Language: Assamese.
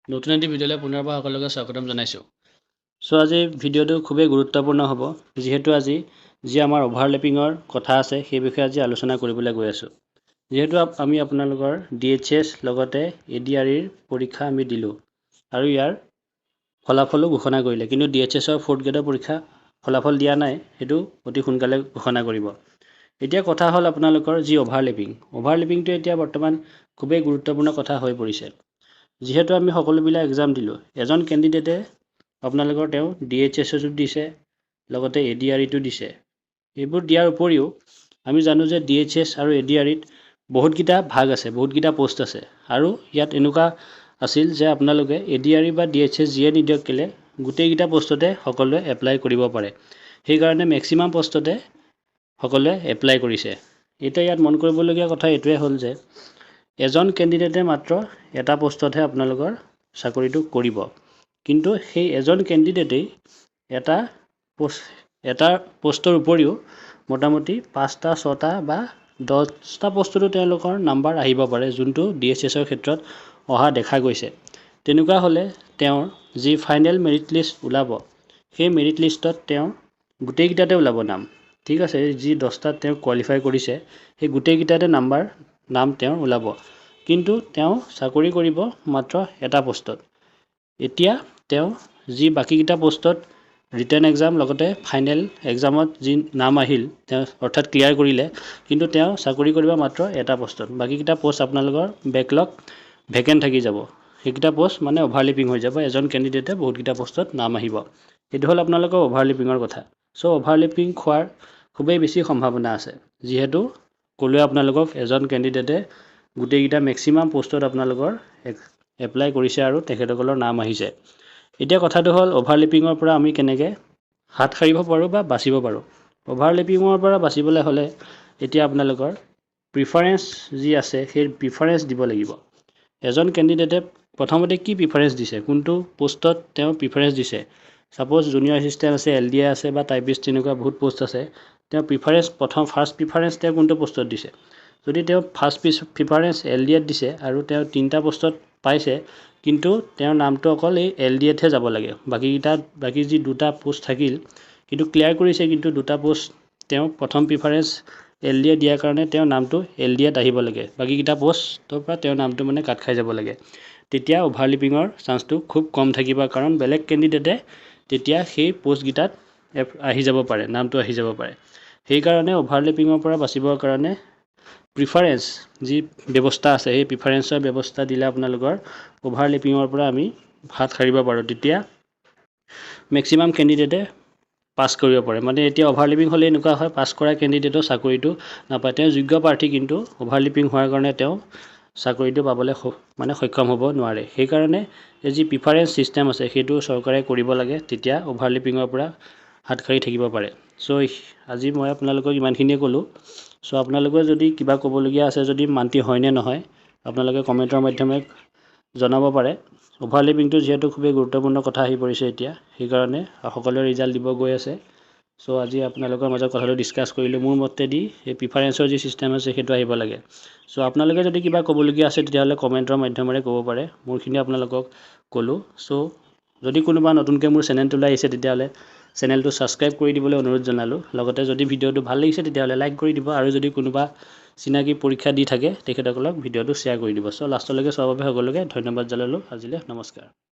নতুন এটি ভিডিঅ'লৈ পুনৰবাৰ সকলোকে স্বাগতম জনাইছোঁ। আজি ভিডিঅ'টো খুবেই গুৰুত্বপূৰ্ণ হ'ব, যিহেতু আজি যি আমাৰ অভাৰলেপিঙৰ কথা আছে সেই বিষয়ে আজি আলোচনা কৰিবলৈ গৈ আছোঁ। যিহেতু আমি আপোনালোকৰ DHS লগতে ADREৰ পৰীক্ষা আমি দিলোঁ আৰু ইয়াৰ ফলাফলো ঘোষণা কৰিলে, কিন্তু DHSৰ 4th গ্ৰেডৰ পৰীক্ষা ফলাফল দিয়া নাই, সেইটো অতি সোনকালে ঘোষণা কৰিব। এতিয়া কথা হ'ল আপোনালোকৰ যি অভাৰলেপিংটো এতিয়া বৰ্তমান খুবেই গুৰুত্বপূৰ্ণ কথা হৈ পৰিছে। যিহেতু আমি সকলোবিলাক এক্সাম দিলোঁ, এজন কেণ্ডিডেটে আপোনালোকৰ তেওঁ DHSটো দিছে, লগতে ADREটো দিছে। এইবোৰ দিয়াৰ উপৰিও আমি জানো যে DHS আৰু ADREত বহুতকেইটা ভাগ আছে, বহুতকেইটা পোষ্ট আছে, আৰু ইয়াত এনেকুৱা আছিল যে আপোনালোকে ADRE বা DHS যিয়ে নিদিয়ক কেলে গোটেইকেইটা পোষ্টতে সকলোৱে এপ্লাই কৰিব পাৰে। সেইকাৰণে মেক্সিমাম পোষ্টতে সকলোৱে এপ্লাই কৰিছে। এতিয়া ইয়াত মন কৰিবলগীয়া কথা এইটোৱে হ'ল যে এজন কেণ্ডিডেটে মাত্ৰ এটা পোষ্টতহে আপোনালোকৰ চাকৰিটো কৰিব, কিন্তু সেই এজন কেণ্ডিডেটেই এটা পোষ্টৰ উপৰিও মোটামুটি 5টা 6টা বা 10টা পোষ্টতো তেওঁলোকৰ নাম্বাৰ আহিব পাৰে, যোনটো DHSৰ ক্ষেত্ৰত অহা দেখা গৈছে। তেনেকুৱা হ'লে তেওঁৰ যি ফাইনেল মেৰিট লিষ্ট ওলাব, সেই মেৰিট লিষ্টত তেওঁৰ গোটেইকেইটাতে ওলাব নাম, ঠিক আছে। যি 10টাত তেওঁ কোৱালিফাই কৰিছে সেই গোটেইকেইটাতে নাম তেওঁৰ ওলাব, কিন্তু তেওঁ চাকৰি কৰিব মাত্ৰ এটা পোষ্টত। এতিয়া তেওঁ যি বাকীকেইটা পোষ্টত ৰিটেন এক্সাম লগতে ফাইনেল এক্সামত যি নাম আহিল, তেওঁ অৰ্থাৎ ক্লিয়াৰ কৰিলে, কিন্তু তেওঁ চাকৰি কৰিব মাত্ৰ এটা পোষ্টত। বাকীকেইটা পোষ্ট আপোনালোকৰ বেকলগ ভেকেণ্ট থাকি যাব। সেইকেইটা পোষ্ট মানে অভাৰলেপিং হৈ যাব, এজন কেণ্ডিডেটে বহুতকেইটা পোষ্টত নাম আহিব। এইটো হ'ল আপোনালোকৰ অভাৰলেপিঙৰ কথা। অভাৰলেপিং খোৱাৰ খুবেই বেছি সম্ভাৱনা আছে, যিহেতু ক'লোৱে আপোনালোকক এজন কেণ্ডিডেটে গোটেইকেইটা মেক্সিমাম পোষ্টত আপোনালোকৰ এপ্লাই কৰিছে আৰু তেখেতসকলৰ নাম আহিছে। এতিয়া কথাটো হ'ল অভাৰলেপিঙৰ পৰা আমি কেনেকৈ হাত সাৰিব পাৰোঁ বা বাচিব পাৰোঁ। অভাৰলেপিঙৰ পৰা বাচিবলৈ হ'লে এতিয়া আপোনালোকৰ প্ৰিফাৰেঞ্চ যি আছে সেই প্ৰিফাৰেঞ্চ দিব লাগিব। এজন কেণ্ডিডেটে প্ৰথমতে কি প্ৰিফাৰেঞ্চ দিছে, কোনটো পোষ্টত তেওঁ প্ৰিফাৰেঞ্চ দিছে। ছাপ'জ জুনিয়ৰ এছিষ্টেণ্ট আছে, LDA আছে বা টাইপিষ্ট, তেনেকুৱা বহুত পোষ্ট আছে। তেওঁ ফাৰ্ষ্ট প্ৰিফাৰেঞ্চ তেওঁ কোনটো পোষ্টত দিছে। যদি তেওঁ ফাৰ্ষ্ট প্ৰিফাৰেঞ্চ LDAত দিছে আৰু তেওঁ 3টা পোষ্টত পাইছে, কিন্তু তেওঁৰ নামটো অকল এই LDAতহে যাব লাগে, বাকী যি 2টা পোষ্ট থাকিল কিন্তু ক্লিয়াৰ কৰিছে, কিন্তু 2টা পোষ্ট তেওঁ প্ৰথম প্ৰিফাৰেঞ্চ LDA দিয়াৰ কাৰণে তেওঁৰ নামটো LDAত আহিব লাগে, বাকীকেইটা পোষ্টৰ পৰা তেওঁৰ নামটো মানে কাট খাই যাব লাগে। তেতিয়া অভাৰলেপিঙৰ চান্সটো খুব কম থাকিব, কাৰণ বেলেগ কেণ্ডিডেটে তেতিয়া সেই পোষ্টকেইটাত আহি যাব পাৰে, নামটো আহি যাব পাৰে। সেইকাৰণে অভাৰলেপিঙৰ পৰা বাচিবৰ কাৰণে প্ৰিফাৰেঞ্চ যি ব্যৱস্থা আছে, সেই প্ৰিফাৰেঞ্চৰ ব্যৱস্থা দিলে আপোনালোকৰ অভাৰলেপিঙৰ পৰা আমি হাত সাৰিব পাৰোঁ। তেতিয়া মেক্সিমাম কেণ্ডিডেটে পাছ কৰিব পাৰে। মানে এতিয়া অভাৰলেপিং হ'লে এনেকুৱা হয়, পাছ কৰা কেণ্ডিডেটৰ চাকৰিটো নাপায়। তেওঁ যোগ্য প্ৰাৰ্থী, কিন্তু অভাৰলেপিং হোৱাৰ কাৰণে তেওঁ চাকৰিটো পাবলৈ সক্ষম হ'ব নোৱাৰে। সেইকাৰণে এই যি প্ৰিফাৰেঞ্চ ছিষ্টেম আছে সেইটো চৰকাৰে কৰিব লাগে, তেতিয়া অভাৰলেপিঙৰ পৰা হাত সাৰি থাকিব পাৰে। আজি মই আপোনালোকক ইমানখিনিয়ে ক'লোঁ। আপোনালোকে যদি কিবা ক'বলগীয়া আছে, যদি মান্তি হয় নে নহয়, আপোনালোকে কমেণ্টৰ মাধ্যমেৰে জনাব পাৰে। অভাৰলেপিংটো যিহেতু খুবেই গুৰুত্বপূৰ্ণ কথা আহি পৰিছে এতিয়া, সেইকাৰণে সকলোৱে ৰিজাল্ট দিব গৈ আছে। আজি আপোনালোকৰ মাজত কথাটো ডিছকাছ কৰিলোঁ। মোৰ মতেদি এই প্ৰিফাৰেঞ্চৰ যি ছিষ্টেম আছে সেইটো আহিব লাগে। আপোনালোকে যদি কিবা ক'বলগীয়া আছে তেতিয়াহ'লে কমেণ্টৰ মাধ্যমেৰে ক'ব পাৰে। মোৰখিনি আপোনালোকক ক'লোঁ। যদি কোনোবা নতুনকৈ মোৰ চেনেলটোলৈ আহিছে তেতিয়াহ'লে চেনেলটো ছাবস্ক্ৰাইব কৰি দিবলৈ অনুৰোধ জনালোঁ। লগতে যদি ভিডিঅ'টো ভাল লাগিছে তেতিয়াহ'লে লাইক কৰি দিব, আৰু যদি কোনোবা চিনাকি পৰীক্ষা দি থাকে তেখেতসকলক ভিডিঅ'টো শ্বেয়াৰ কৰি দিব। লাষ্টলৈকে চোৱাৰ বাবে সকলোকে ধন্যবাদ জনালোঁ। আজিলৈ নমস্কাৰ।